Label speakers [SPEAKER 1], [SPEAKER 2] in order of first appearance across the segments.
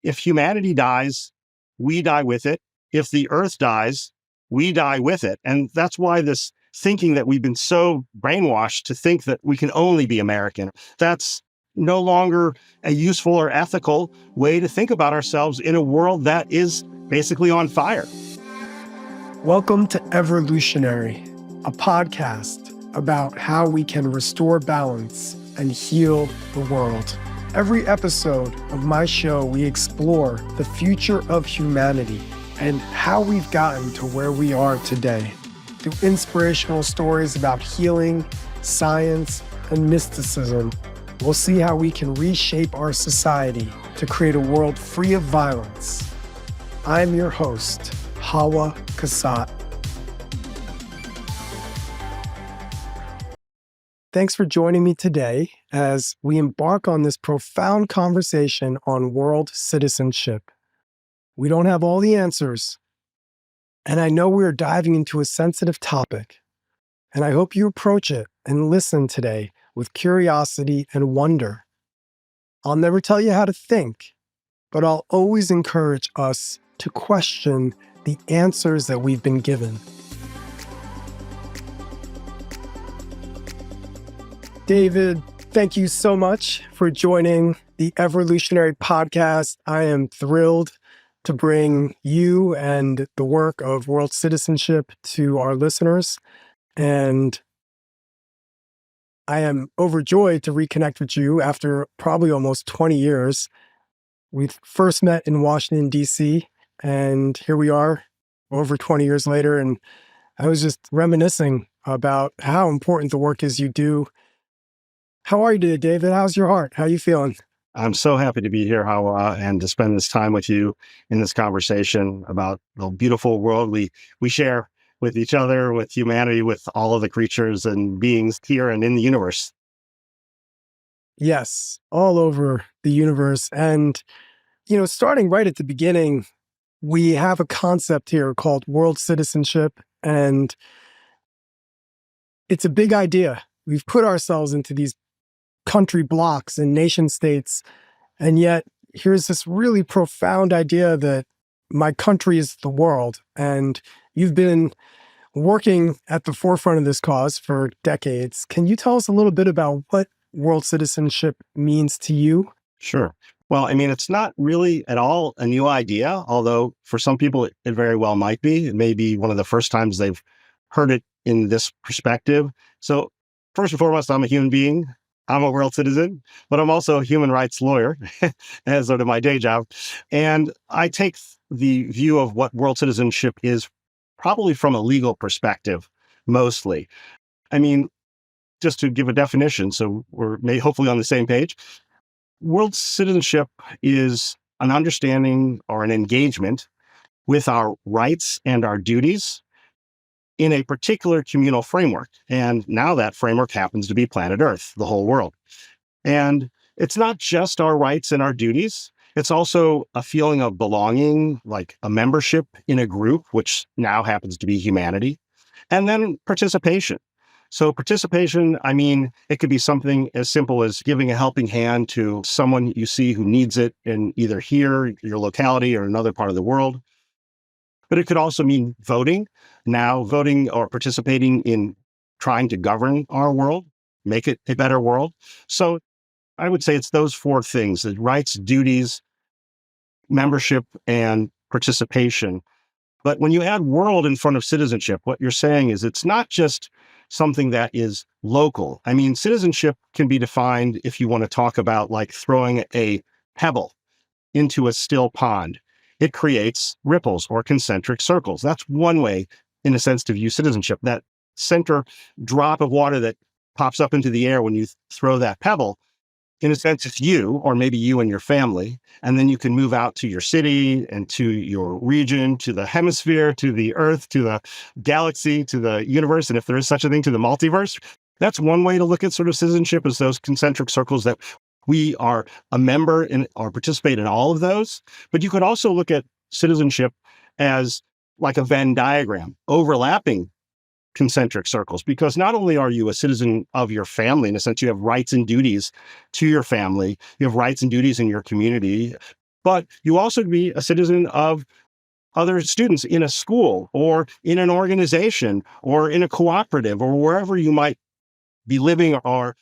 [SPEAKER 1] if humanity dies, we die with it. If the earth dies, we die with it. And that's why this thinking that we've been so brainwashed to think that we can only be American, that's no longer a useful or ethical way to think about ourselves in a world that is basically on fire.
[SPEAKER 2] Welcome to Evolutionary, a podcast about how we can restore balance and heal the world. Every episode of my show, we explore the future of humanity and how we've gotten to where we are today. Through inspirational stories about healing, science, and mysticism, we'll see how we can reshape our society to create a world free of violence. I'm your host, Hawah Kasat. Thanks for joining me today as we embark on this profound conversation on world citizenship. We don't have all the answers, and I know we're diving into a sensitive topic, and I hope you approach it and listen today with curiosity and wonder. I'll never tell you how to think, but I'll always encourage us to question the answers that we've been given. David, thank you so much for joining the Evolutionary podcast. I am thrilled to bring you and the work of world citizenship to our listeners. And I am overjoyed to reconnect with you after probably almost 20 years. We first met in Washington, D.C., and here we are over 20 years later. And I was just reminiscing about how important the work is you do. How are you today, David? How's your heart? How are you feeling?
[SPEAKER 1] I'm so happy to be here, Hawah, and to spend this time with you in this conversation about the beautiful world we share with each other, with humanity, with all of the creatures and beings here and in the universe.
[SPEAKER 2] Yes, all over the universe. And, starting right at the beginning, we have a concept here called world citizenship, and it's a big idea. We've put ourselves into these country blocks and nation states, and yet here's this really profound idea that my country is the world. And you've been working at the forefront of this cause for decades. Can you tell us a little bit about what world citizenship means to you?
[SPEAKER 1] Sure. Well, it's not really at all a new idea, although for some people it very well might be. It may be one of the first times they've heard it in this perspective. So first and foremost, I'm a human being. I'm a world citizen, but I'm also a human rights lawyer, as sort of my day job. And I take the view of what world citizenship is probably from a legal perspective, mostly. Just to give a definition, so we're hopefully on the same page. World citizenship is an understanding or an engagement with our rights and our duties in a particular communal framework. And now that framework happens to be planet Earth, the whole world. And it's not just our rights and our duties. It's also a feeling of belonging, like a membership in a group, which now happens to be humanity. And then participation. So participation, it could be something as simple as giving a helping hand to someone you see who needs it in either here, your locality, or another part of the world. But it could also mean voting. Now, voting or participating in trying to govern our world, make it a better world. So I would say it's those four things: the rights, duties, membership, and participation. But when you add world in front of citizenship, what you're saying is it's not just something that is local. Citizenship can be defined, if you want to talk about like throwing a pebble into a still pond. It creates ripples or concentric circles. That's one way, in a sense, to view citizenship. That center drop of water that pops up into the air when you throw that pebble, in a sense, it's you, or maybe you and your family. And then you can move out to your city and to your region, to the hemisphere, to the Earth, to the galaxy, to the universe. And if there is such a thing, to the multiverse. That's one way to look at sort of citizenship, is those concentric circles, that we are a member in or participate in all of those. But you could also look at citizenship as like a Venn diagram, overlapping concentric circles, because not only are you a citizen of your family, in a sense, you have rights and duties to your family, you have rights and duties in your community, but you also be a citizen of other students in a school or in an organization or in a cooperative or wherever you might be living or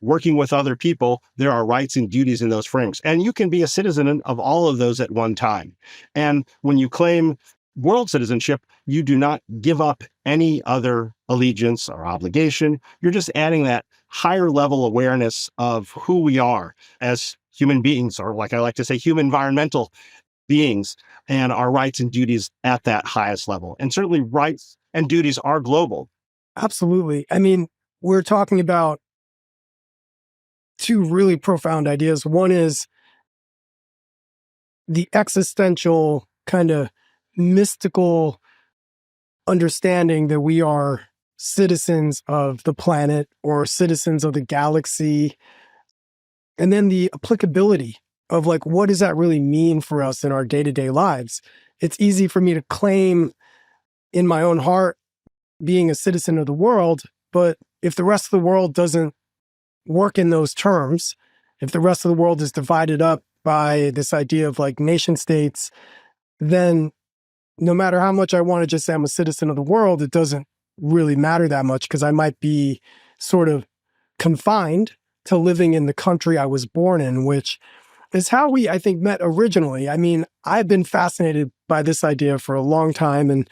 [SPEAKER 1] working with other people. There are rights and duties in those frames. And you can be a citizen of all of those at one time. And when you claim world citizenship, you do not give up any other allegiance or obligation. You're just adding that higher level awareness of who we are as human beings, or like I like to say, human environmental beings, and our rights and duties at that highest level. And certainly rights and duties are global.
[SPEAKER 2] Absolutely. I mean, we're talking about two really profound ideas. One is the existential kind of mystical understanding that we are citizens of the planet or citizens of the galaxy. And then the applicability of like, what does that really mean for us in our day-to-day lives? It's easy for me to claim in my own heart being a citizen of the world, but if the rest of the world doesn't work in those terms, if the rest of the world is divided up by this idea of like nation states, then no matter how much I want to just say I'm a citizen of the world, it doesn't really matter that much because I might be sort of confined to living in the country I was born in, which is how we, I think, met originally. I mean, I've been fascinated by this idea for a long time, and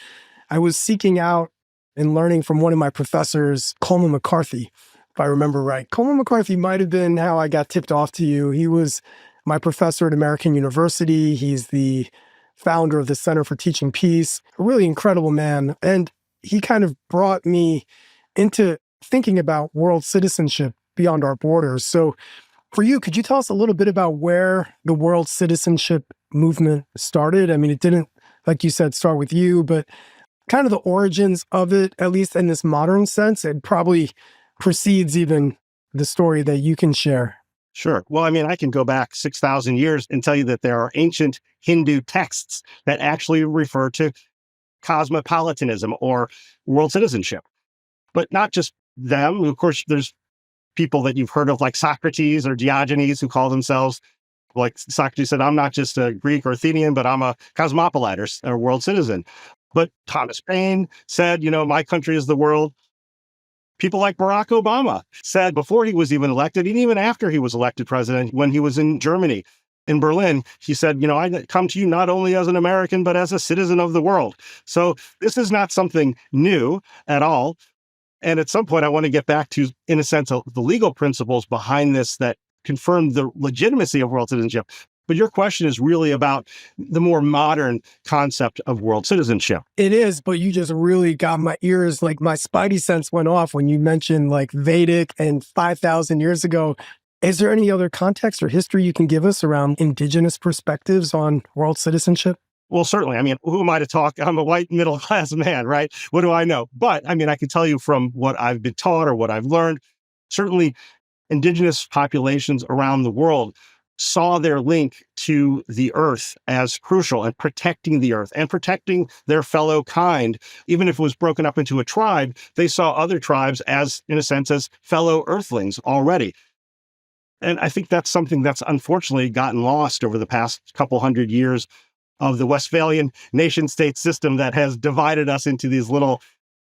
[SPEAKER 2] I was seeking out and learning from one of my professors, Coleman McCarthy, if I remember right. Coleman McCarthy might have been how I got tipped off to you. He was my professor at American University. He's the founder of the Center for Teaching Peace, a really incredible man. And he kind of brought me into thinking about world citizenship beyond our borders. So for you, could you tell us a little bit about where the world citizenship movement started? I mean, it didn't, like you said, start with you, but kind of the origins of it, at least in this modern sense, it probably precedes even the story that you can share.
[SPEAKER 1] Sure. Well, I mean, I can go back 6,000 years and tell you that there are ancient Hindu texts that actually refer to cosmopolitanism or world citizenship, but not just them. Of course, there's people that you've heard of like Socrates or Diogenes who call themselves, like Socrates said, I'm not just a Greek or Athenian, but I'm a cosmopolite or world citizen. But Thomas Paine said, my country is the world. People like Barack Obama said before he was even elected, and even after he was elected president, when he was in Germany, in Berlin, he said, I come to you not only as an American, but as a citizen of the world. So this is not something new at all. And at some point, I want to get back to, in a sense, the legal principles behind this that confirm the legitimacy of world citizenship. But your question is really about the more modern concept of world citizenship.
[SPEAKER 2] It is, but you just really got my ears, like my spidey sense went off when you mentioned like Vedic and 5,000 years ago. Is there any other context or history you can give us around indigenous perspectives on world citizenship?
[SPEAKER 1] Well, certainly. I mean, who am I to talk? I'm a white middle-class man, right? What do I know? But I mean, I can tell you from what I've been taught or what I've learned, certainly indigenous populations around the world saw their link to the earth as crucial, and protecting the earth and protecting their fellow kind. Even if it was broken up into a tribe, they saw other tribes as, in a sense, as fellow earthlings already. And I think that's something that's unfortunately gotten lost over the past couple hundred years of the Westphalian nation-state system that has divided us into these little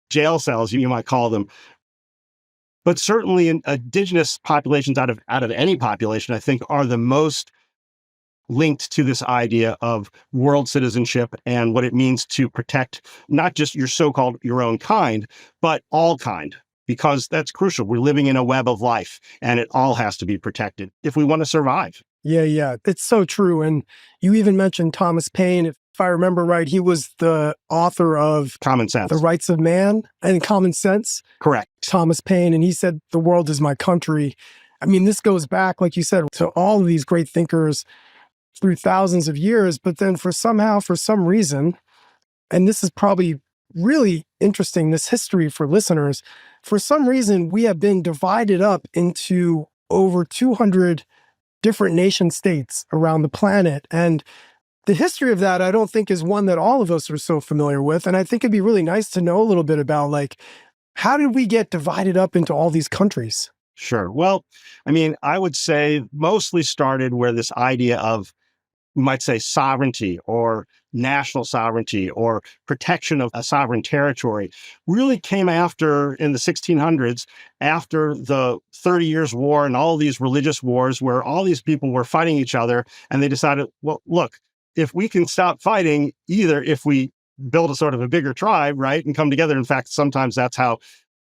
[SPEAKER 1] jail cells, you might call them. But certainly indigenous populations out of any population, I think, are the most linked to this idea of world citizenship and what it means to protect not just your own kind, but all kind, because that's crucial. We're living in a web of life, and it all has to be protected if we want to survive.
[SPEAKER 2] Yeah. It's so true. And you even mentioned Thomas Paine. If I remember right, he was the author of
[SPEAKER 1] Common Sense,
[SPEAKER 2] The Rights of Man and Common Sense.
[SPEAKER 1] Correct.
[SPEAKER 2] Thomas Paine. And he said, the world is my country. I mean, this goes back, like you said, to all of these great thinkers through thousands of years. But then for some reason, and this is probably really interesting, this history for listeners, for some reason, we have been divided up into over 200 different nation states around the planet. And the history of that, I don't think is one that all of us are so familiar with. And I think it'd be really nice to know a little bit about, like, how did we get divided up into all these countries?
[SPEAKER 1] Sure. Well, I mean, I would say mostly started where this idea of we might say, sovereignty or national sovereignty or protection of a sovereign territory really came after, in the 1600s, after the 30 Years' War and all these religious wars where all these people were fighting each other. And they decided, well, look, if we can stop fighting, either if we build a sort of a bigger tribe, right, and come together. In fact, sometimes that's how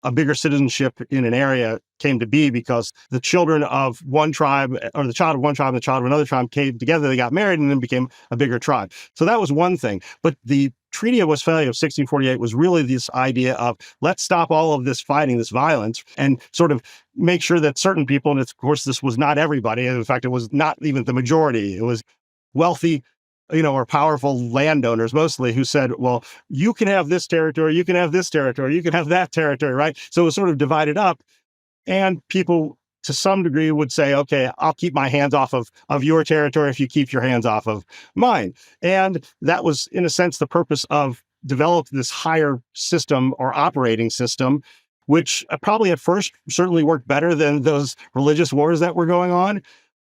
[SPEAKER 1] a bigger citizenship in an area came to be, because the children of one tribe, or the child of one tribe and the child of another tribe, came together, they got married, and then became a bigger tribe. So that was one thing. But the Treaty of Westphalia of 1648 was really this idea of, let's stop all of this fighting, this violence, and sort of make sure that certain people, and of course this was not everybody, in fact it was not even the majority, it was wealthy, or powerful landowners mostly, who said, well, you can have this territory, you can have this territory, you can have that territory, right? So it was sort of divided up. And people, to some degree, would say, okay, I'll keep my hands off of your territory if you keep your hands off of mine. And that was, in a sense, the purpose of developing this higher system or operating system, which probably at first certainly worked better than those religious wars that were going on.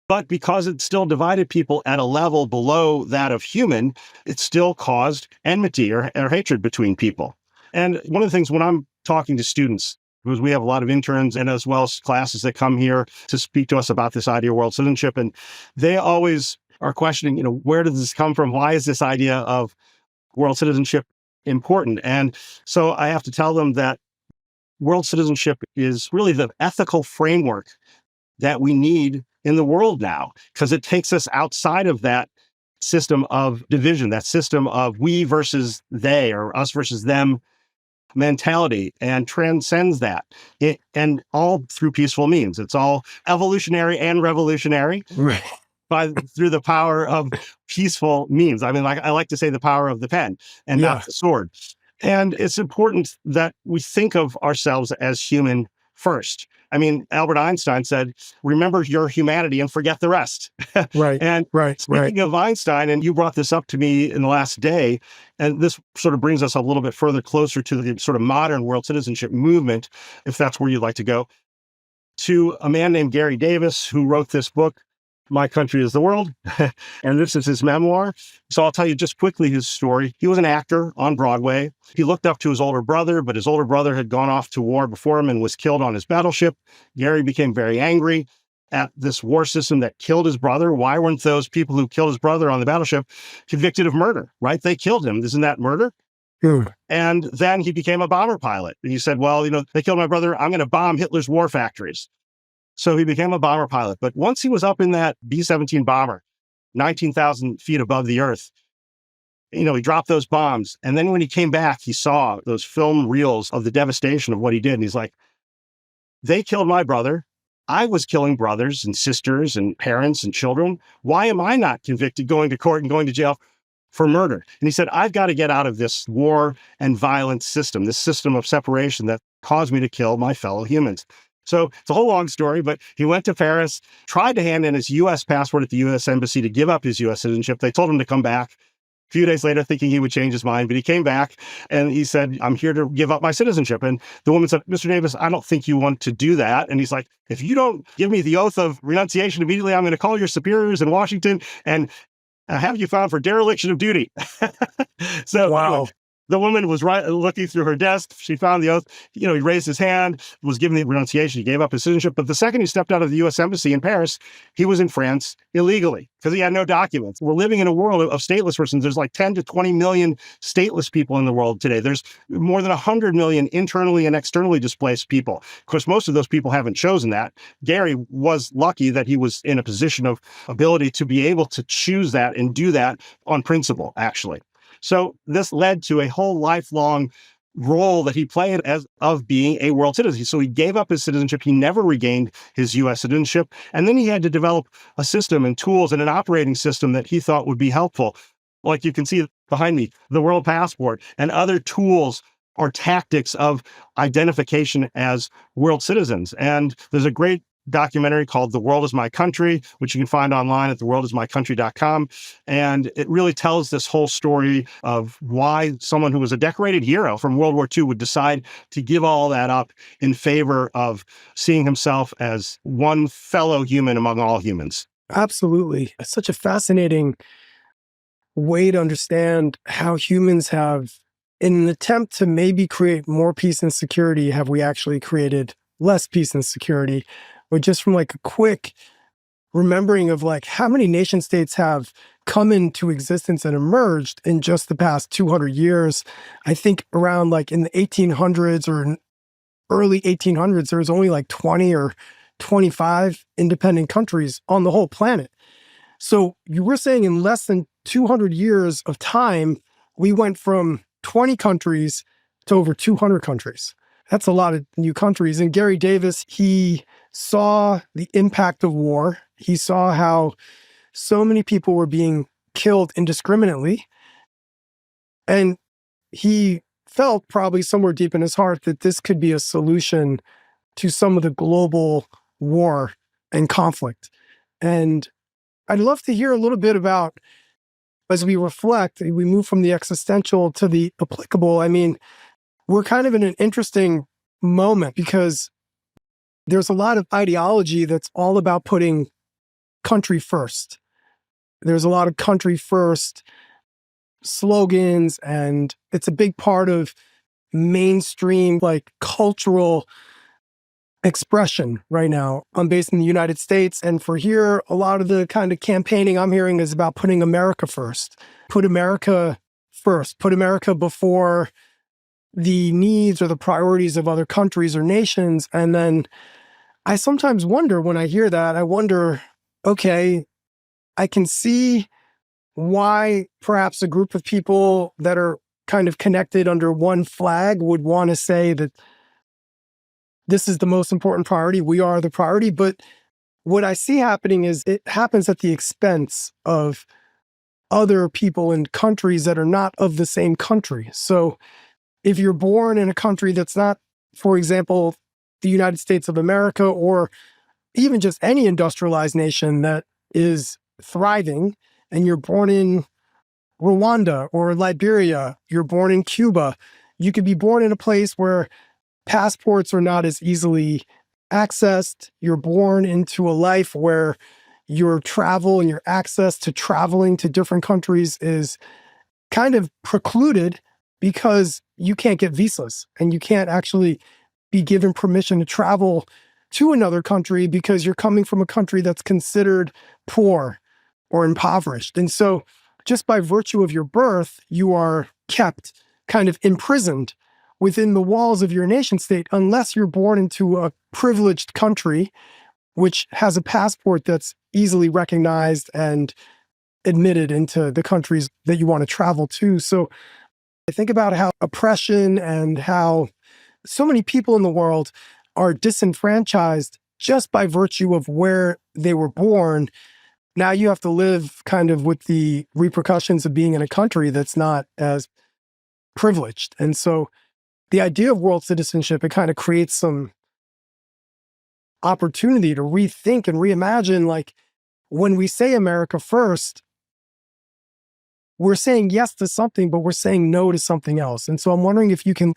[SPEAKER 1] But because it still divided people at a level below that of human, it still caused enmity or hatred between people. And one of the things when I'm talking to students, because we have a lot of interns and as well as classes that come here to speak to us about this idea of world citizenship, and they always are questioning, where does this come from? Why is this idea of world citizenship important? And so I have to tell them that world citizenship is really the ethical framework that we need in the world now, because it takes us outside of that system of division, that system of we versus they or us versus them mentality, and transcends that. And all through peaceful means. It's all evolutionary and revolutionary.
[SPEAKER 2] Right.
[SPEAKER 1] Through the power of peaceful means. I mean, like I like to say, the power of the pen and not the sword. And it's important that we think of ourselves as human first. I mean, Albert Einstein said, remember your humanity and forget the rest.
[SPEAKER 2] Right.
[SPEAKER 1] And speaking of Einstein, and you brought this up to me in the last day, and this sort of brings us a little bit further closer to the sort of modern world citizenship movement, if that's where you'd like to go, to a man named Gary Davis, who wrote this book, My Country is the World. And this is his memoir. So I'll tell you just quickly his story. He was an actor on Broadway. He looked up to his older brother, but his older brother had gone off to war before him and was killed on his battleship. Gary became very angry at this war system that killed his brother. Why weren't those people who killed his brother on the battleship convicted of murder, right? They killed him. Isn't that murder? And then he became a bomber pilot. And he said, well, they killed my brother. I'm going to bomb Hitler's war factories. So he became a bomber pilot. But once he was up in that B-17 bomber, 19,000 feet above the earth, he dropped those bombs. And then when he came back, he saw those film reels of the devastation of what he did. And he's like, they killed my brother. I was killing brothers and sisters and parents and children. Why am I not convicted, going to court and going to jail for murder? And he said, I've got to get out of this war and violence system, this system of separation that caused me to kill my fellow humans. So it's a whole long story, but he went to Paris, tried to hand in his U.S. passport at the U.S. Embassy to give up his U.S. citizenship. They told him to come back a few days later, thinking he would change his mind, but he came back and he said, I'm here to give up my citizenship. And the woman said, Mr. Davis, I don't think you want to do that. And he's like, if you don't give me the oath of renunciation immediately, I'm going to call your superiors in Washington and have you found for dereliction of duty. So
[SPEAKER 2] wow.
[SPEAKER 1] The woman was looking through her desk. She found the oath. He raised his hand, was given the renunciation. He gave up his citizenship. But the second he stepped out of the U.S. Embassy in Paris, he was in France illegally because he had no documents. We're living in a world of stateless persons. There's like 10 to 20 million stateless people in the world today. There's more than 100 million internally and externally displaced people. Of course, most of those people haven't chosen that. Gary was lucky that he was in a position of ability to be able to choose that and do that on principle, actually. So this led to a whole lifelong role that he played as of being a world citizen. So he gave up his citizenship. He never regained his U.S. citizenship. And then he had to develop a system and tools and an operating system that he thought would be helpful. Like you can see behind me, the world passport and other tools or tactics of identification as world citizens. And there's a great documentary called The World is My Country, which you can find online at theworldismycountry.com. And it really tells this whole story of why someone who was a decorated hero from World War II would decide to give all that up in favor of seeing himself as one fellow human among all humans.
[SPEAKER 2] Absolutely. It's such a fascinating way to understand how humans have, in an attempt to maybe create more peace and security, have we actually created less peace and security? Or just from like a quick remembering of like how many nation states have come into existence and emerged in just the past 200 years. I think around like in the 1800s or early 1800s, there was only like 20 or 25 independent countries on the whole planet. So you were saying in less than 200 years of time, we went from 20 countries to over 200 countries. That's a lot of new countries. And Gary Davis, he saw the impact of war. He saw how so many people were being killed indiscriminately. And he felt probably somewhere deep in his heart that this could be a solution to some of the global war and conflict. And I'd love to hear a little bit about, as we reflect, we move from the existential to the applicable. I mean, we're kind of in an interesting moment because there's a lot of ideology that's all about putting country first. There's a lot of country first slogans, and it's a big part of mainstream, like cultural expression right now. I'm based in the United States, and for here, a lot of the kind of campaigning I'm hearing is about putting America first. Put America first. Put America before the needs or the priorities of other countries or nations. And then I sometimes wonder when I hear that, I wonder, okay, I can see why perhaps a group of people that are kind of connected under one flag would want to say that this is the most important priority. We are the priority. But what I see happening is it happens at the expense of other people in countries that are not of the same country. So if you're born in a country that's not, for example, the United States of America, or even just any industrialized nation that is thriving, and you're born in Rwanda or Liberia, you're born in Cuba, you could be born in a place where passports are not as easily accessed. You're born into a life where your travel and your access to traveling to different countries is kind of precluded because you can't get visas and you can't actually be given permission to travel to another country because you're coming from a country that's considered poor or impoverished. And so just by virtue of your birth, you are kept kind of imprisoned within the walls of your nation state unless you're born into a privileged country which has a passport that's easily recognized and admitted into the countries that you want to travel to. So I think about how oppression and how so many people in the world are disenfranchised just by virtue of where they were born. Now you have to live kind of with the repercussions of being in a country that's not as privileged. And so the idea of world citizenship, it kind of creates some opportunity to rethink and reimagine, like when we say America first, we're saying yes to something, but we're saying no to something else. And so I'm wondering if you can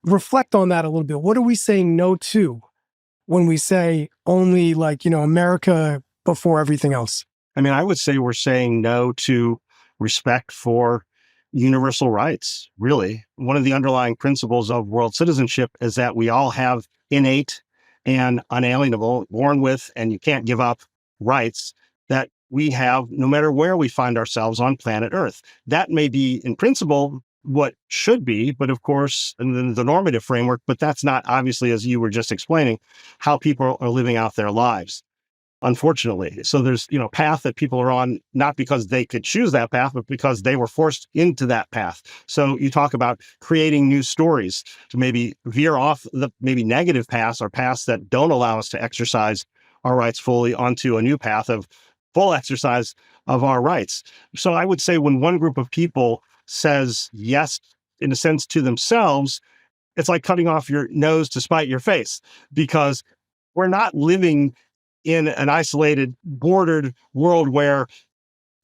[SPEAKER 2] reflect on that a little bit. What are we saying no to when we say only America before everything else?
[SPEAKER 1] I mean, I would say we're saying no to respect for universal rights, really. One of the underlying principles of world citizenship is that we all have innate and unalienable, born with, and you can't give up rights that we have no matter where we find ourselves on planet Earth. That may be, in principle, what should be, but of course, in the normative framework, but that's not obviously, as you were just explaining, how people are living out their lives, unfortunately. So there's, path that people are on, not because they could choose that path, but because they were forced into that path. So you talk about creating new stories to maybe veer off the maybe negative paths or paths that don't allow us to exercise our rights fully onto a new path of full exercise of our rights. So I would say when one group of people says yes, in a sense, to themselves, it's like cutting off your nose to spite your face, because we're not living in an isolated, bordered world where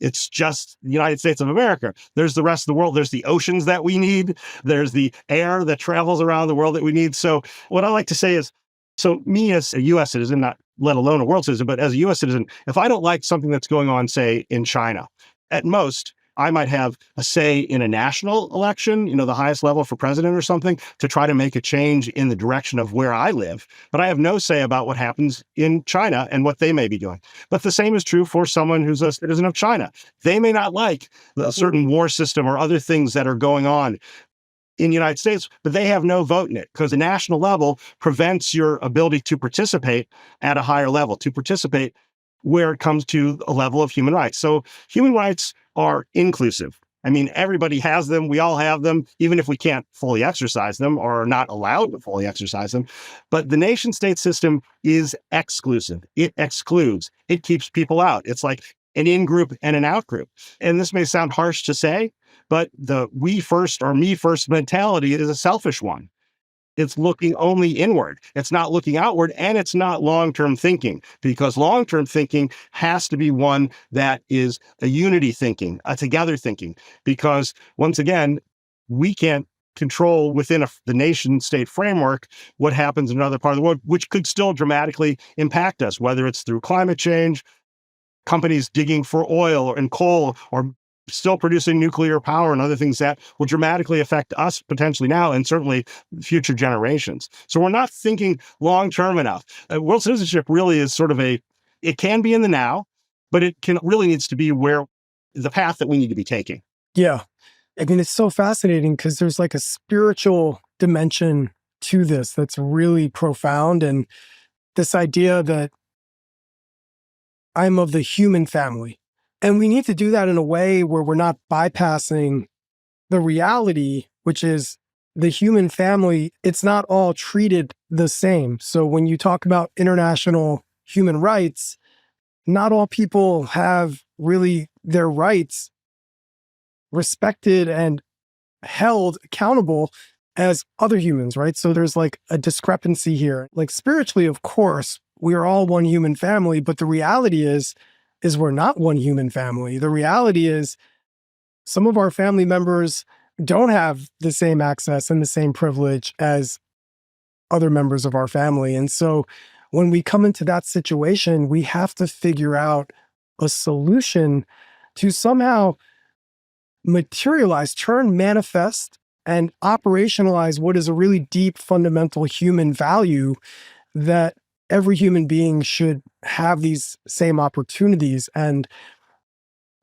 [SPEAKER 1] it's just the United States of America. There's the rest of the world. There's the oceans that we need. There's the air that travels around the world that we need. So what I like to say is, so me as a U.S. citizen, not let alone a world citizen, but as a U.S. citizen, if I don't like something that's going on, say, in China, at most, I might have a say in a national election, the highest level for president or something, to try to make a change in the direction of where I live. But I have no say about what happens in China and what they may be doing. But the same is true for someone who's a citizen of China. They may not like a certain war system or other things that are going on in the United States, but they have no vote in it because the national level prevents your ability to participate at a higher level, to participate where it comes to a level of human rights. So human rights are inclusive. I mean, everybody has them. We all have them, even if we can't fully exercise them or are not allowed to fully exercise them. But the nation state system is exclusive. It excludes. It keeps people out. It's like an in-group and an out-group. And this may sound harsh to say, but the we first or me first mentality is a selfish one. It's looking only inward. It's not looking outward, and it's not long-term thinking, because long-term thinking has to be one that is a unity thinking, a together thinking, because once again, we can't control within the nation state framework what happens in another part of the world, which could still dramatically impact us, whether it's through climate change, companies digging for oil and coal, or still producing nuclear power and other things that will dramatically affect us potentially now and certainly future generations. So we're not thinking long-term enough. World citizenship really is sort of it can be in the now, but it really needs to be where the path that we need to be taking.
[SPEAKER 2] Yeah. I mean, it's so fascinating because there's like a spiritual dimension to this that's really profound. And this idea that I'm of the human family. And we need to do that in a way where we're not bypassing the reality, which is the human family. It's not all treated the same. So when you talk about international human rights, not all people have really their rights respected and held accountable as other humans, right? So there's like a discrepancy here. Like spiritually, of course, we are all one human family, but the reality is we're not one human family. The reality is some of our family members don't have the same access and the same privilege as other members of our family. And so when we come into that situation, we have to figure out a solution to somehow materialize, turn manifest, and operationalize what is a really deep, fundamental human value that every human being should have these same opportunities. And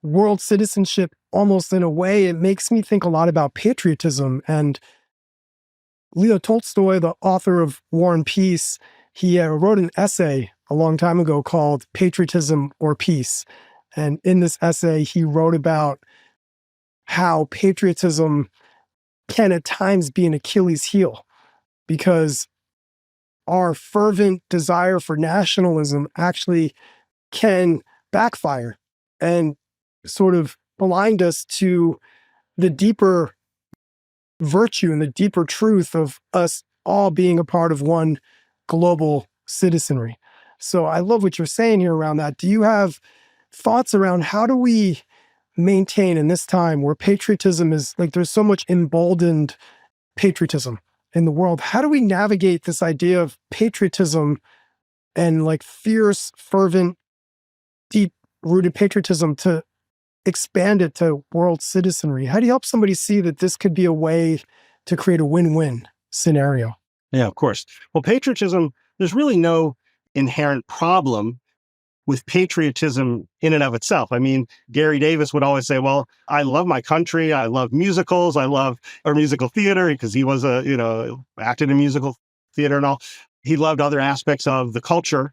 [SPEAKER 2] world citizenship, almost in a way, it makes me think a lot about patriotism. And Leo Tolstoy, the author of War and Peace, he wrote an essay a long time ago called Patriotism or Peace. And in this essay, he wrote about how patriotism can at times be an Achilles heel, because our fervent desire for nationalism actually can backfire and sort of blind us to the deeper virtue and the deeper truth of us all being a part of one global citizenry. So I love what you're saying here around that. Do you have thoughts around how do we maintain in this time where patriotism is like, there's so much emboldened patriotism in the world? How do we navigate this idea of patriotism and like fierce, fervent, deep-rooted patriotism to expand it to world citizenry? How do you help somebody see that this could be a way to create a win-win scenario?
[SPEAKER 1] Yeah, of course. Well, patriotism, there's really no inherent problem with patriotism in and of itself. I mean, Gary Davis would always say, well, I love my country. I love musicals. I love our musical theater, because he was acted in musical theater and all. He loved other aspects of the culture.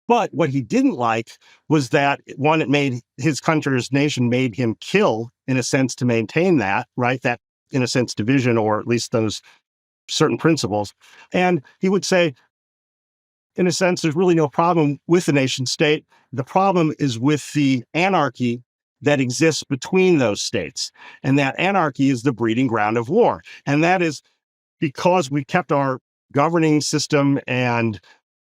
[SPEAKER 1] But what he didn't like was that, one, it made his country's nation made him kill, in a sense, to maintain that, right? That, in a sense, division, or at least those certain principles. And he would say, in a sense, there's really no problem with the nation state. The problem is with the anarchy that exists between those states. And that anarchy is the breeding ground of war. And that is because we kept our governing system and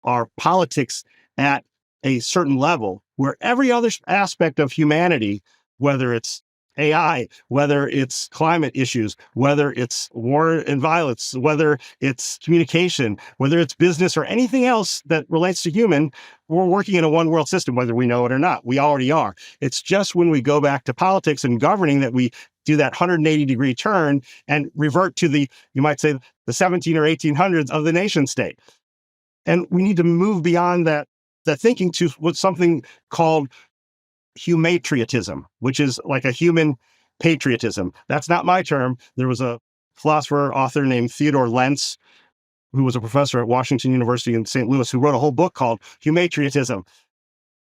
[SPEAKER 1] our politics at a certain level where every other aspect of humanity, whether it's AI, whether it's climate issues, whether it's war and violence, whether it's communication, whether it's business or anything else that relates to human, we're working in a one world system, whether we know it or not. We already are. It's just when we go back to politics and governing that we do that 180-degree turn and revert to you might say, the 17 or 1800s of the nation state. And we need to move beyond that thinking to what's something called humatriotism, which is like a human patriotism. That's not my term. There was a philosopher, author named Theodore Lentz, who was a professor at Washington University in St. Louis, who wrote a whole book called Humatriotism,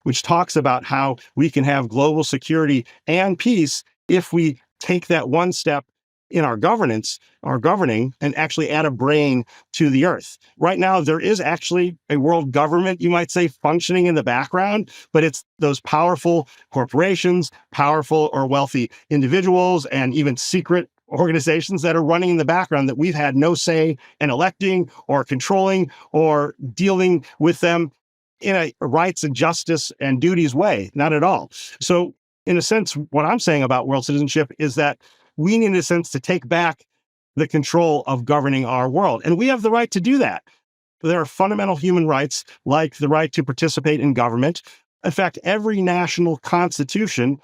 [SPEAKER 1] which talks about how we can have global security and peace if we take that one step in our governance, our governing, and actually add a brain to the earth. Right now, there is actually a world government, you might say, functioning in the background, but it's those powerful corporations, powerful or wealthy individuals, and even secret organizations that are running in the background that we've had no say in electing or controlling or dealing with them in a rights and justice and duties way, not at all. So in a sense, what I'm saying about world citizenship is that we need, in a sense, to take back the control of governing our world. And we have the right to do that. There are fundamental human rights, like the right to participate in government. In fact, every national constitution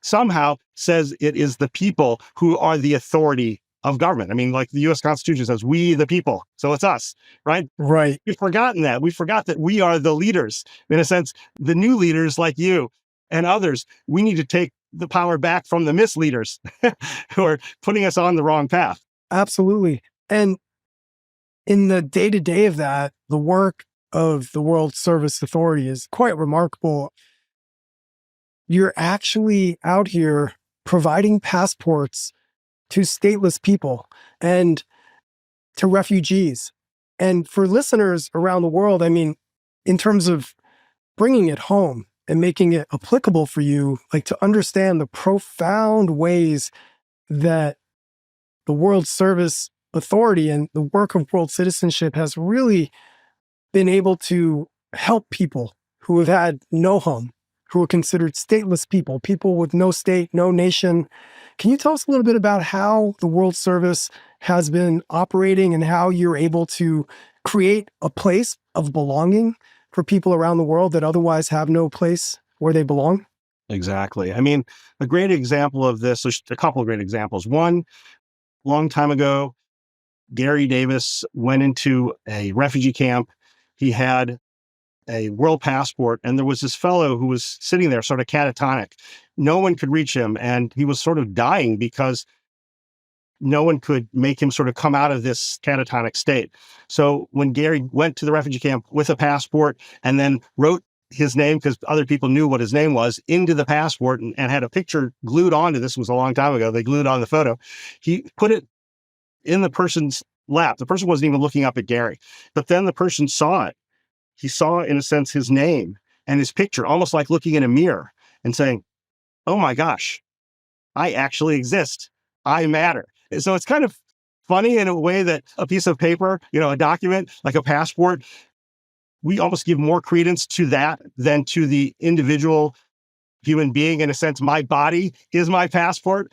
[SPEAKER 1] somehow says it is the people who are the authority of government. I mean, like the US Constitution says, we the people. So it's us, right?
[SPEAKER 2] Right.
[SPEAKER 1] We've forgotten that. We forgot that we are the leaders. In a sense, the new leaders like you and others, we need to take the power back from the misleaders who are putting us on the wrong path.
[SPEAKER 2] Absolutely. And in the day-to-day of that, the work of the World Service Authority is quite remarkable. You're actually out here providing passports to stateless people and to refugees. And for listeners around the world, I mean, in terms of bringing it home and making it applicable for you, like to understand the profound ways that the World Service Authority and the work of world citizenship has really been able to help people who have had no home, who are considered stateless people, people with no state, no nation. Can you tell us a little bit about how the World Service has been operating and how you're able to create a place of belonging for people around the world that otherwise have no place where they belong?
[SPEAKER 1] Exactly. I mean, a great example of this, there's a couple of great examples. One, long time ago, Gary Davis went into a refugee camp. He had a world passport, and there was this fellow who was sitting there sort of catatonic. No one could reach him, and he was sort of dying because no one could make him sort of come out of this catatonic state. So when Gary went to the refugee camp with a passport and then wrote his name, because other people knew what his name was, into the passport and had a picture glued onto this, was a long time ago, they glued on the photo, he put it in the person's lap. The person wasn't even looking up at Gary, but then the person saw it. He saw, in a sense, his name and his picture, almost like looking in a mirror and saying, oh my gosh, I actually exist. I matter. So it's kind of funny in a way that a piece of paper, a document like a passport, we almost give more credence to that than to the individual human being. In a sense, my body is my passport.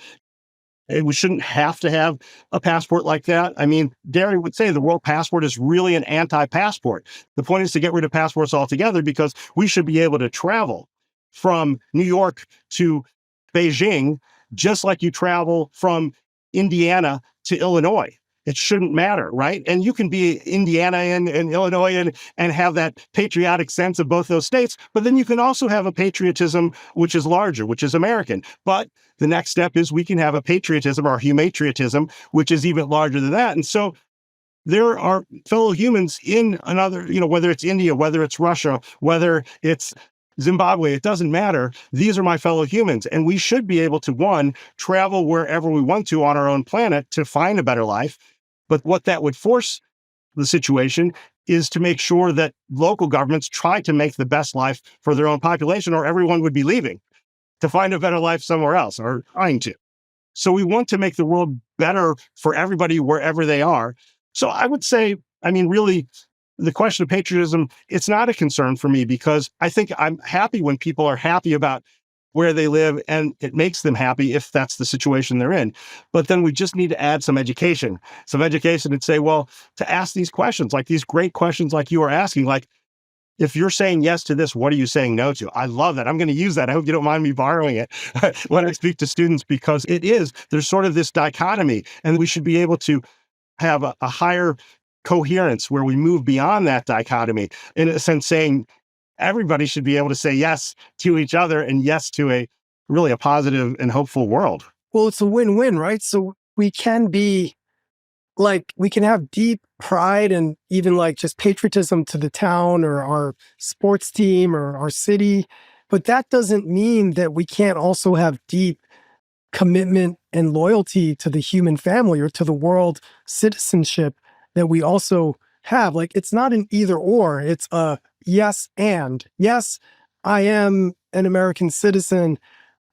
[SPEAKER 1] We shouldn't have to have a passport like that. I mean, Gary would say the world passport is really an anti-passport. The point is to get rid of passports altogether because we should be able to travel from New York to Beijing just like you travel from Indiana to Illinois. It shouldn't matter, right? And you can be Indiana and Illinois and have that patriotic sense of both those states, but then you can also have a patriotism which is larger, which is American. But the next step is we can have a patriotism or humatriotism, which is even larger than that. And so there are fellow humans in another, whether it's India, whether it's Russia, whether it's Zimbabwe, it doesn't matter. These are my fellow humans. And we should be able to, one, travel wherever we want to on our own planet to find a better life. But what that would force the situation is to make sure that local governments try to make the best life for their own population, or everyone would be leaving to find a better life somewhere else, or trying to. So we want to make the world better for everybody wherever they are. So I would say, really, the question of patriotism, it's not a concern for me because I think I'm happy when people are happy about where they live, and it makes them happy if that's the situation they're in. But then we just need to add some education and say, well, to ask these questions, like these great questions like you are asking, like, if you're saying yes to this, what are you saying no to? I love that. I'm going to use that. I hope you don't mind me borrowing it when I speak to students, because there's sort of this dichotomy, and we should be able to have a higher coherence where we move beyond that dichotomy, in a sense, saying everybody should be able to say yes to each other and yes to a positive and hopeful world.
[SPEAKER 2] Well, it's a win-win, right? So we can have deep pride and even like just patriotism to the town or our sports team or our city. But that doesn't mean that we can't also have deep commitment and loyalty to the human family or to the world citizenship that we also have. Like, it's not an either or, it's a yes and. Yes, I am an American citizen,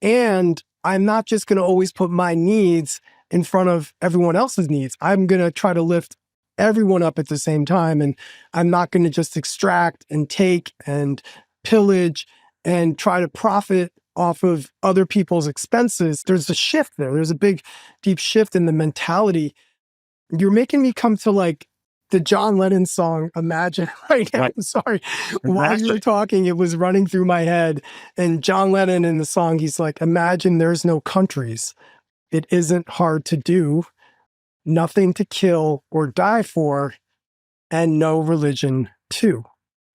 [SPEAKER 2] and I'm not just going to always put my needs in front of everyone else's needs. I'm going to try to lift everyone up at the same time. And I'm not going to just extract and take and pillage and try to profit off of other people's expenses. There's a shift there. There's a big, deep shift in the mentality. You're making me come to like the John Lennon song, Imagine, right now.
[SPEAKER 1] Right.
[SPEAKER 2] I'm sorry. While you were talking, it was running through my head. And John Lennon in the song, he's like, imagine there's no countries. It isn't hard to do, nothing to kill or die for, and no religion too.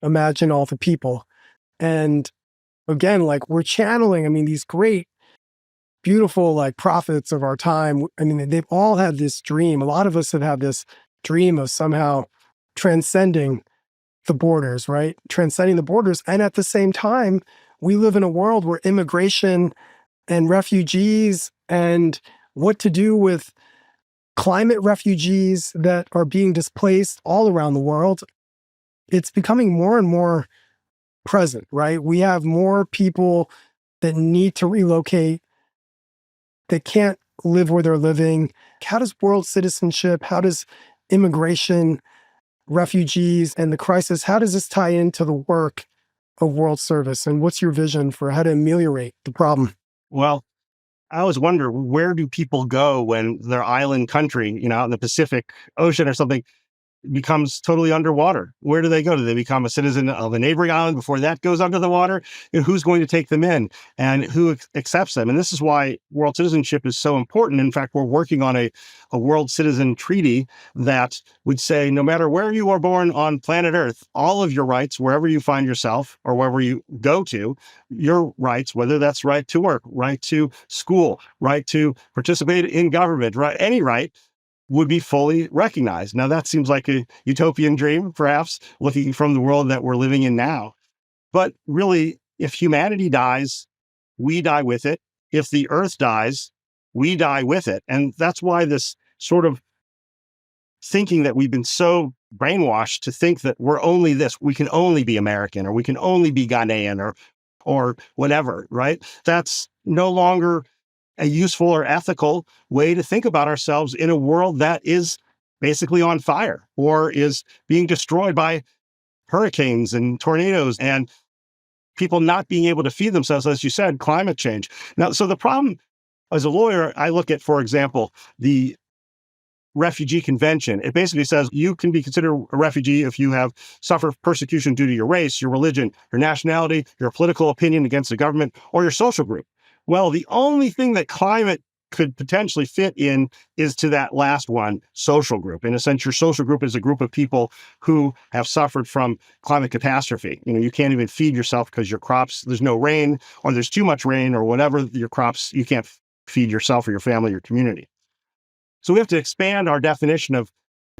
[SPEAKER 2] Imagine all the people. And again, like we're channeling, I mean, these great, beautiful, like prophets of our time. I mean, they've all had this dream. A lot of us have had this dream of somehow transcending the borders, right? Transcending the borders. And at the same time, we live in a world where immigration and refugees and what to do with climate refugees that are being displaced all around the world, it's becoming more and more present, right? We have more people that need to relocate, that can't live where they're living. How does world citizenship, how does immigration, refugees, and the crisis, how does this tie into the work of world service? And what's your vision for how to ameliorate the problem?
[SPEAKER 1] Well, I always wonder, where do people go when their island country, out in the Pacific Ocean or something, becomes totally underwater? Where do they go? Do they become a citizen of a neighboring island before that goes under the water? Who's going to take them in, and who accepts them? And this is why world citizenship is so important. In fact, we're working on a world citizen treaty that would say, no matter where you are born on planet Earth, all of your rights, wherever you find yourself or wherever you go to, your rights, whether that's right to work, right to school, right to participate in government, right, any right, would be fully recognized. Now, that seems like a utopian dream, perhaps, looking from the world that we're living in now. But really, if humanity dies, we die with it. If the earth dies, we die with it. And that's why this sort of thinking that we've been so brainwashed to think that we're only this, we can only be American, or we can only be Ghanaian, or whatever, right? That's no longer a useful or ethical way to think about ourselves in a world that is basically on fire or is being destroyed by hurricanes and tornadoes and people not being able to feed themselves, as you said, climate change. Now, so the problem, as a lawyer, I look at, for example, the Refugee Convention. It basically says you can be considered a refugee if you have suffered persecution due to your race, your religion, your nationality, your political opinion against the government, or your social group. Well, the only thing that climate could potentially fit in is to that last one, social group. In a sense, your social group is a group of people who have suffered from climate catastrophe. You can't even feed yourself because your crops, there's no rain, or there's too much rain, or whatever, your crops, you can't feed yourself or your family, or your community. So we have to expand our definition of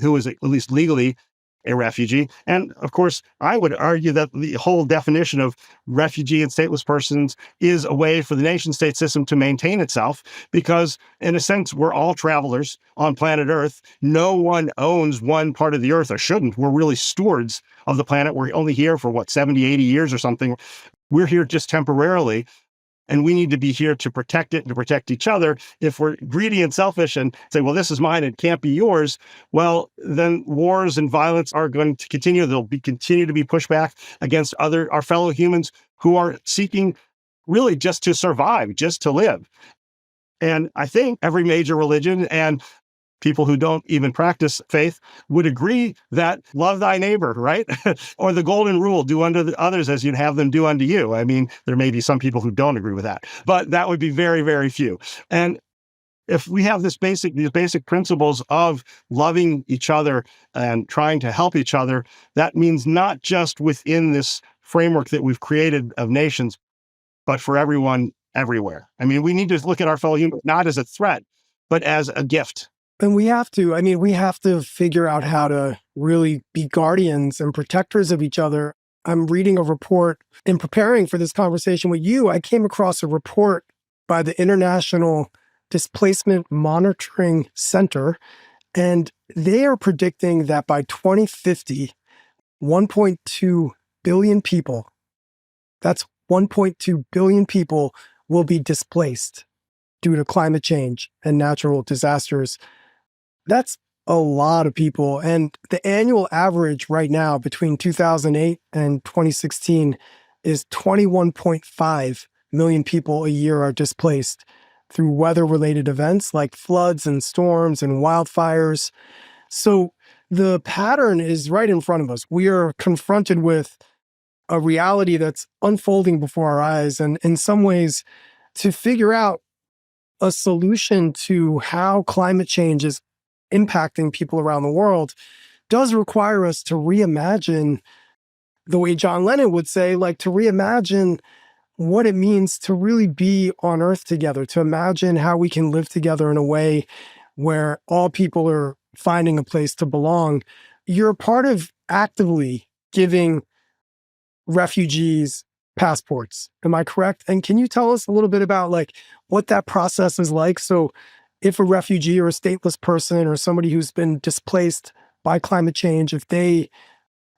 [SPEAKER 1] who is, at least legally, a refugee. And of course, I would argue that the whole definition of refugee and stateless persons is a way for the nation state system to maintain itself, because in a sense, we're all travelers on planet Earth. No one owns one part of the Earth, or shouldn't. We're really stewards of the planet. We're only here for 70, 80 years or something. We're here just temporarily. And we need to be here to protect it and to protect each other. If we're greedy and selfish and say, well, this is mine, it can't be yours, well, then wars and violence are going to continue. There'll continue to be pushback against our fellow humans who are seeking really just to survive, just to live. And I think every major religion and people who don't even practice faith would agree that love thy neighbor, right? Or the golden rule, do unto the others as you'd have them do unto you. I mean, there may be some people who don't agree with that, but that would be very, very few. And if we have these basic principles of loving each other and trying to help each other, that means not just within this framework that we've created of nations, but for everyone everywhere. I mean, we need to look at our fellow humans not as a threat, but as a gift.
[SPEAKER 2] And we have to figure out how to really be guardians and protectors of each other. I'm reading a report in preparing for this conversation with you. I came across a report by the International Displacement Monitoring Center, and they are predicting that by 2050, 1.2 billion people, that's 1.2 billion people will be displaced due to climate change and natural disasters. That's a lot of people. And the annual average right now between 2008 and 2016 is 21.5 million people a year are displaced through weather-related events like floods and storms and wildfires. So the pattern is right in front of us. We are confronted with a reality that's unfolding before our eyes. And in some ways, to figure out a solution to how climate change is impacting people around the world does require us to reimagine, the way John Lennon would say, like to reimagine what it means to really be on Earth together, to imagine how we can live together in a way where all people are finding a place to belong. You're a part of actively giving refugees passports. Am I correct? And can you tell us a little bit about like what that process is like? So if a refugee or a stateless person or somebody who's been displaced by climate change, if they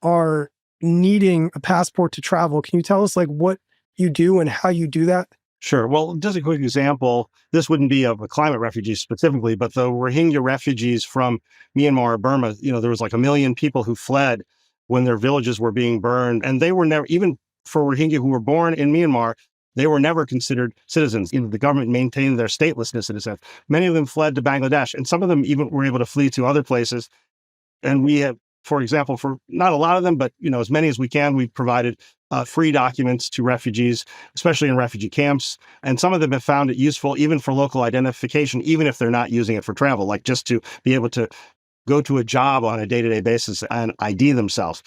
[SPEAKER 2] are needing a passport to travel, can you tell us like what you do and how you do that?
[SPEAKER 1] Sure. Well, just a quick example. This wouldn't be of a climate refugee specifically, but the Rohingya refugees from Myanmar or Burma, there was like 1 million people who fled when their villages were being burned. And they were never, even for Rohingya who were born in Myanmar, they were never considered citizens. The government maintained their statelessness in a sense. Many of them fled to Bangladesh, and some of them even were able to flee to other places. And we have, for example, for not a lot of them, but as many as we can, we've provided free documents to refugees, especially in refugee camps. And some of them have found it useful even for local identification, even if they're not using it for travel, like just to be able to go to a job on a day-to-day basis and ID themselves.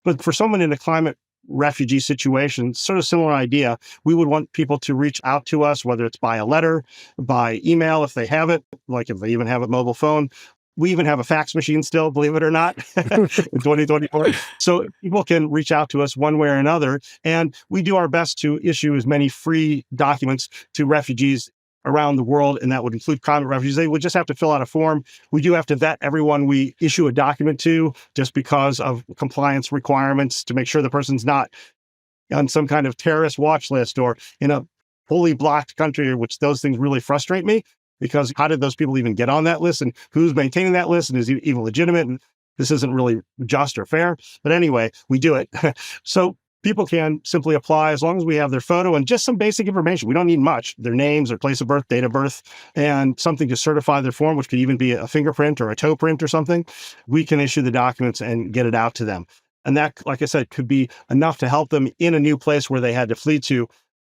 [SPEAKER 1] But for someone in a climate refugee situation, sort of similar idea, we would want people to reach out to us, whether it's by a letter, by email, if they have it, like if they even have a mobile phone. We even have a fax machine still, believe it or not, in 2024. So people can reach out to us one way or another. And we do our best to issue as many free documents to refugees around the world, and that would include climate refugees. They would just have to fill out a form. We do have to vet everyone we issue a document to, just because of compliance requirements, to make sure the person's not on some kind of terrorist watch list or in a fully blocked country, which those things really frustrate me, because how did those people even get on that list, and who's maintaining that list, and is it even legitimate? And this isn't really just or fair. But anyway, we do it. So people can simply apply as long as we have their photo and just some basic information. We don't need much, their names, their place of birth, date of birth, and something to certify their form, which could even be a fingerprint or a toe print or something. We can issue the documents and get it out to them. And that, like I said, could be enough to help them in a new place where they had to flee to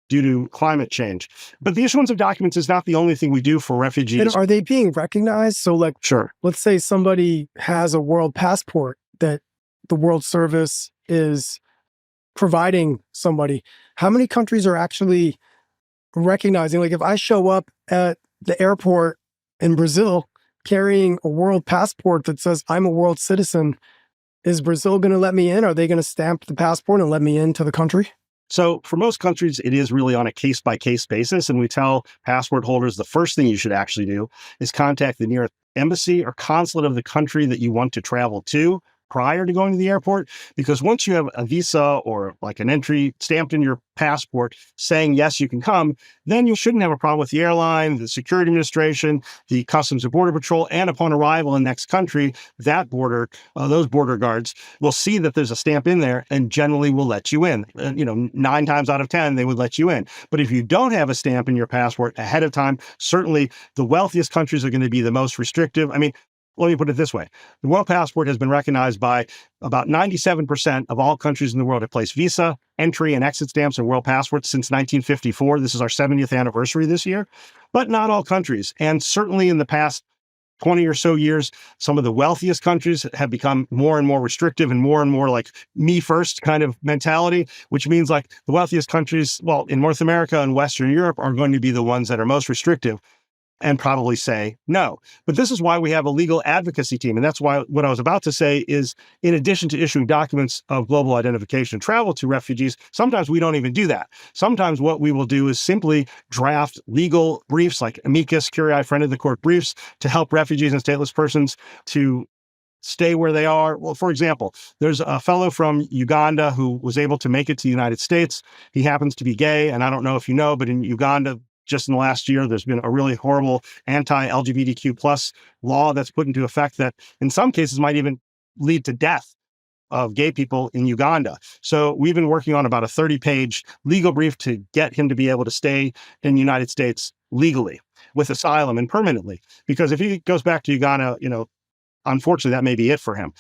[SPEAKER 1] due to climate change. But the issuance of documents is not the only thing we do for refugees.
[SPEAKER 2] And are they being recognized? So like,
[SPEAKER 1] sure.
[SPEAKER 2] Let's say somebody has a world passport that the World Service is providing somebody. How many countries are actually recognizing? Like if I show up at the airport in Brazil carrying a world passport that says I'm a world citizen, is Brazil going to let me in? Are they going to stamp the passport and let me into the country?
[SPEAKER 1] So for most countries, it is really on a case-by-case basis. And we tell passport holders the first thing you should actually do is contact the nearest embassy or consulate of the country that you want to travel to prior to going to the airport, because once you have a visa or like an entry stamped in your passport saying, yes, you can come, then you shouldn't have a problem with the airline, the security administration, the Customs and Border Patrol, and upon arrival in the next country, those border guards will see that there's a stamp in there and generally will let you in. And, 9 times out of 10, they would let you in. But if you don't have a stamp in your passport ahead of time, certainly the wealthiest countries are going to be the most restrictive. I mean, let me put it this way. The World Passport has been recognized by about 97% of all countries in the world have placed visa, entry, and exit stamps in World Passports since 1954. This is our 70th anniversary this year, but not all countries. And certainly in the past 20 or so years, some of the wealthiest countries have become more and more restrictive and more like me first kind of mentality, which means like the wealthiest countries, well, in North America and Western Europe are going to be the ones that are most restrictive and probably say no. But this is why we have a legal advocacy team. And that's why what I was about to say is, in addition to issuing documents of global identification and travel to refugees, sometimes we don't even do that. Sometimes what we will do is simply draft legal briefs like amicus curiae, friend of the court briefs, to help refugees and stateless persons to stay where they are. Well, for example, there's a fellow from Uganda who was able to make it to the United States. He happens to be gay. And I don't know if you know, but in Uganda, just in the last year, there's been a really horrible anti-LGBTQ plus law that's put into effect that in some cases might even lead to death of gay people in Uganda. So we've been working on about a 30-page legal brief to get him to be able to stay in the United States legally with asylum and permanently. Because if he goes back to Uganda, unfortunately, that may be it for him.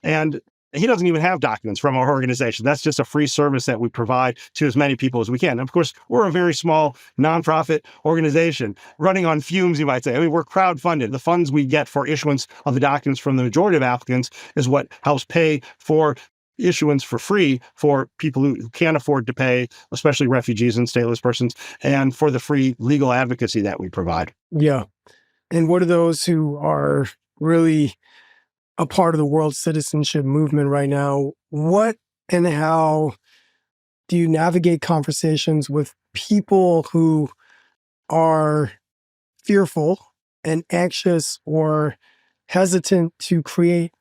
[SPEAKER 1] And he doesn't even have documents from our organization. That's just a free service that we provide to as many people as we can. And of course, we're a very small nonprofit organization running on fumes, you might say. I mean, we're crowdfunded. The funds we get for issuance of the documents from the majority of applicants is what helps pay for issuance for free for people who can't afford to pay, especially refugees and stateless persons, and for the free legal advocacy that we provide.
[SPEAKER 2] Yeah. And what are those who are really a part of the world citizenship movement right now? What and how do you navigate conversations with people who are fearful and anxious or hesitant to create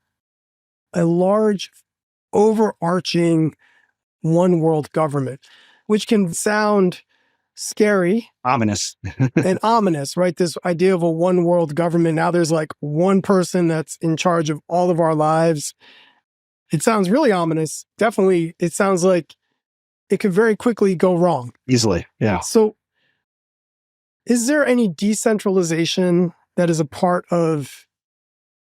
[SPEAKER 2] a large, overarching one world government, which can sound scary,
[SPEAKER 1] Ominous.
[SPEAKER 2] and ominous, right? This idea of a one world government. Now there's like one person that's in charge of all of our lives. It sounds really ominous. Definitely, it sounds like it could very quickly go wrong.
[SPEAKER 1] Easily, yeah.
[SPEAKER 2] So is there any decentralization that is a part of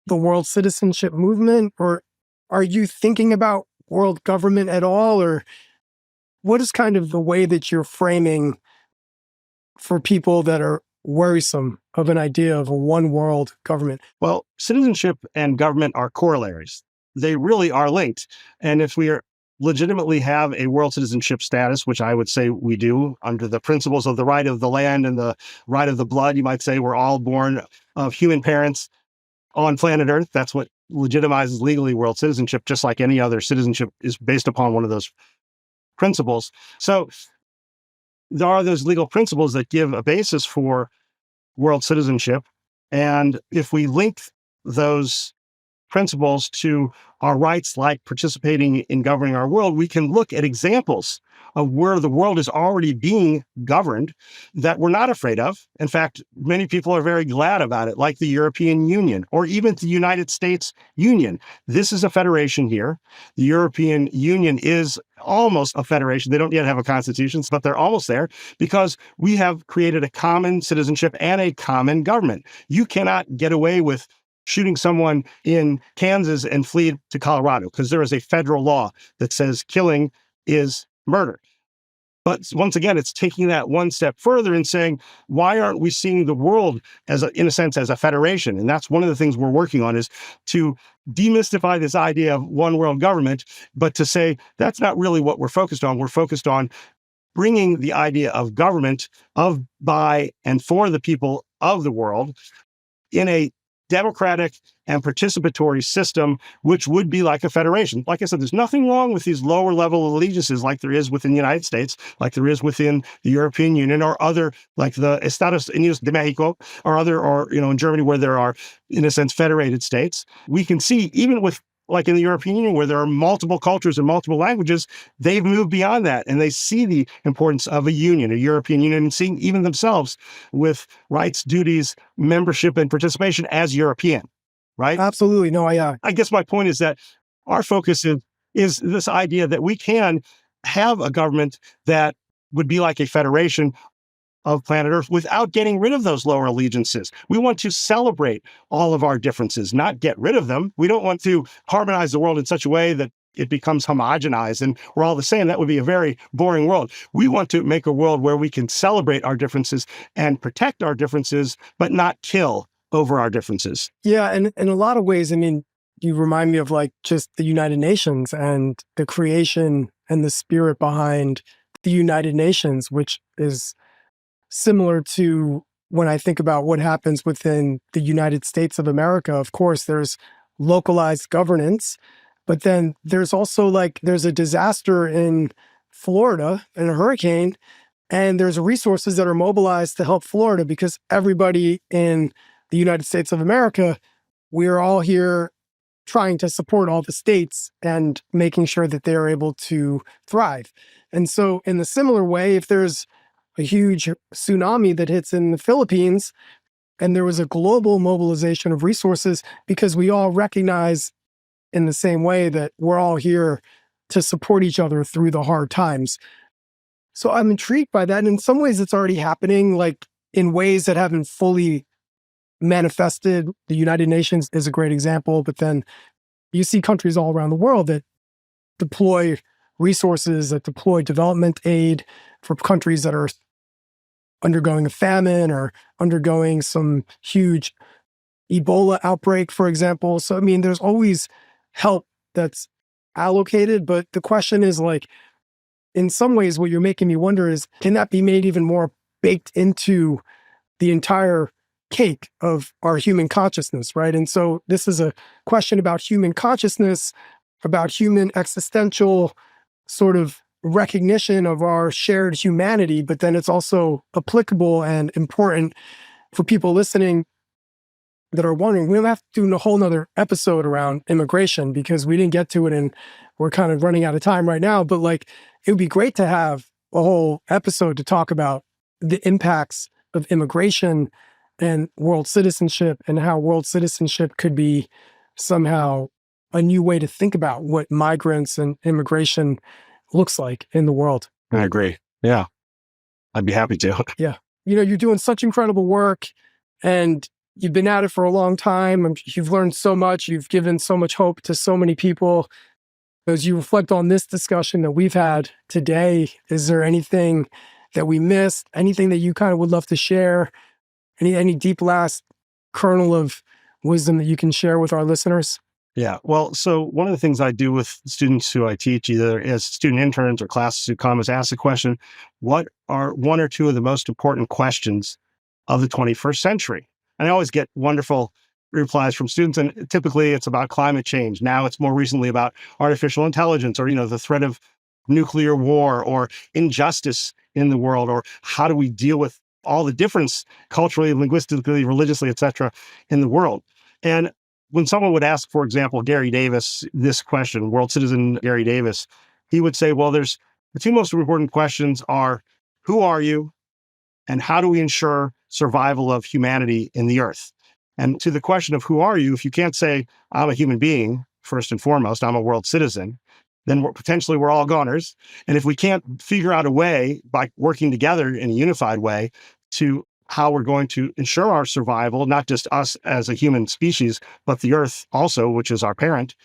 [SPEAKER 2] the world citizenship movement? Or are you thinking about world government at all? Or what is kind of the way that you're framing for people that are worrisome of an idea of a one world government?
[SPEAKER 1] Well, citizenship and government are corollaries. They really are linked. And if we legitimately have a world citizenship status, which I would say we do under the principles of the right of the land and the right of the blood, you might say we're all born of human parents on planet Earth. That's what legitimizes legally world citizenship, just like any other citizenship is based upon one of those principles. So there are those legal principles that give a basis for world citizenship. And if we link those principles to our rights, like participating in governing our world, we can look at examples of where the world is already being governed that we're not afraid of. In fact, many people are very glad about it, like the European Union or even the United States Union. This is a federation here. The European Union is almost a federation. They don't yet have a constitution, but they're almost there because we have created a common citizenship and a common government. You cannot get away with shooting someone in Kansas and flee to Colorado because there is a federal law that says killing is murder. But once again, it's taking that one step further and saying, why aren't we seeing the world in a sense, as a federation? And that's one of the things we're working on, is to demystify this idea of one world government, but to say that's not really what we're focused on. We're focused on bringing the idea of government of, by, and for the people of the world in a democratic and participatory system, which would be like a federation. Like I said, there's nothing wrong with these lower level allegiances like there is within the United States, like there is within the European Union, or other, like the Estados Unidos de Mexico, or other, or, in Germany, where there are, in a sense, federated states. We can see, even with like in the European Union, where there are multiple cultures and multiple languages, they've moved beyond that. And they see the importance of a union, a European Union, and seeing even themselves with rights, duties, membership, and participation as European, right?
[SPEAKER 2] Absolutely. No,
[SPEAKER 1] I guess my point is that our focus is this idea that we can have a government that would be like a federation of planet Earth without getting rid of those lower allegiances. We want to celebrate all of our differences, not get rid of them. We don't want to harmonize the world in such a way that it becomes homogenized and we're all the same. That would be a very boring world. We want to make a world where we can celebrate our differences and protect our differences, but not kill over our differences.
[SPEAKER 2] Yeah. And in a lot of ways, I mean, you remind me of like just the United Nations and the creation and the spirit behind the United Nations, which is similar to when I think about what happens within the United States of America. Of course, there's localized governance, but then there's also like there's a disaster in Florida and a hurricane, and there's resources that are mobilized to help Florida because everybody in the United States of America, we're all here trying to support all the states and making sure that they're able to thrive. And so in the similar way, if there's a huge tsunami that hits in the Philippines, and there was a global mobilization of resources because we all recognize in the same way that we're all here to support each other through the hard times. So I'm intrigued by that. And in some ways, it's already happening, like in ways that haven't fully manifested. The United Nations is a great example, but then you see countries all around the world that deploy resources, that deploy development aid for countries that are undergoing a famine or undergoing some huge Ebola outbreak, for example. So, I mean, there's always help that's allocated, but the question is like, in some ways, what you're making me wonder is, can that be made even more baked into the entire cake of our human consciousness, right? And so this is a question about human consciousness, about human existential sort of recognition of our shared humanity, but then it's also applicable and important for people listening that are wondering. We'll have to do a whole nother episode around immigration because we didn't get to it and we're kind of running out of time right now, but like it would be great to have a whole episode to talk about the impacts of immigration and world citizenship and how world citizenship could be somehow a new way to think about what migrants and immigration looks like in the world.
[SPEAKER 1] I agree. Yeah. I'd be happy to.
[SPEAKER 2] Yeah. You know, you're doing such incredible work and you've been at it for a long time. You've learned so much. You've given so much hope to so many people. As you reflect on this discussion that we've had today, is there anything that we missed? Anything that you kind of would love to share? Any deep last kernel of wisdom that you can share with our listeners?
[SPEAKER 1] Yeah. Well, so one of the things I do with students who I teach, either as student interns or classes who come, is ask the question, what are one or two of the most important questions of the 21st century? And I always get wonderful replies from students, and typically it's about climate change. Now it's more recently about artificial intelligence or, the threat of nuclear war or injustice in the world, or how do we deal with all the difference culturally, linguistically, religiously, et cetera, in the world. And when someone would ask, for example, Gary Davis, this question, world citizen Gary Davis, he would say, well, there's the two most important questions are, who are you? And how do we ensure survival of humanity in the earth? And to the question of who are you, if you can't say, I'm a human being, first and foremost, I'm a world citizen, then potentially we're all goners. And if we can't figure out a way by working together in a unified way to how we're going to ensure our survival, not just us as a human species, but the earth also, which is our parent,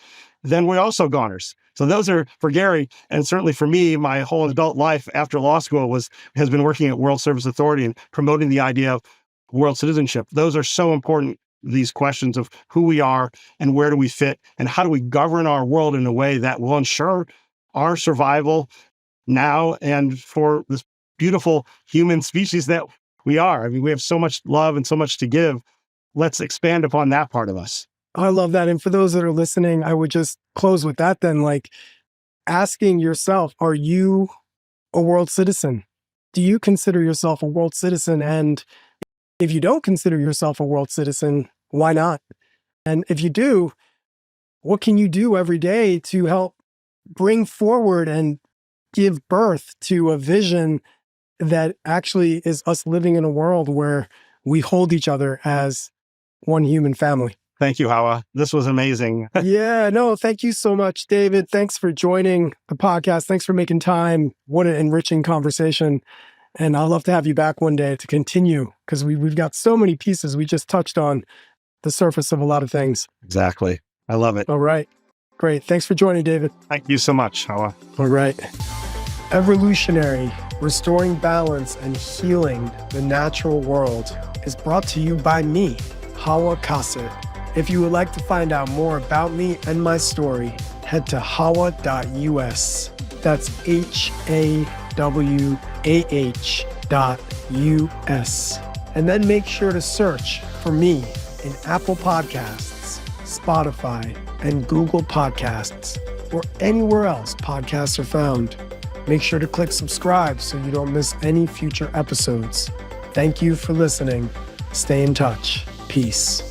[SPEAKER 1] then we're also goners. So those are for Gary, and certainly for me, my whole adult life after law school has been working at World Service Authority and promoting the idea of world citizenship. Those are so important, these questions of who we are and where do we fit and how do we govern our world in a way that will ensure our survival now and for this beautiful human species that we are. I mean, we have so much love and so much to give. Let's expand upon that part of us.
[SPEAKER 2] I love that. And for those that are listening, I would just close with that then, like asking yourself, are you a world citizen? Do you consider yourself a world citizen? And if you don't consider yourself a world citizen, why not? And if you do, what can you do every day to help bring forward and give birth to a vision that actually is us living in a world where we hold each other as one human family.
[SPEAKER 1] Thank you, Hawah. This was amazing.
[SPEAKER 2] Yeah, no, thank you so much, David. Thanks for joining the podcast. Thanks for making time. What an enriching conversation. And I'd love to have you back one day to continue, because we've got so many pieces. We just touched on the surface of a lot of things.
[SPEAKER 1] Exactly. I love it.
[SPEAKER 2] All right. Great. Thanks for joining, David.
[SPEAKER 1] Thank you so much, Hawah.
[SPEAKER 2] All right. Evolutionary, restoring balance and healing the natural world is brought to you by me, Hawah Kasat. If you would like to find out more about me and my story, head to hawah.us. That's HAWAH.US. And then make sure to search for me in Apple Podcasts, Spotify, and Google Podcasts, or anywhere else podcasts are found. Make sure to click subscribe so you don't miss any future episodes. Thank you for listening. Stay in touch. Peace.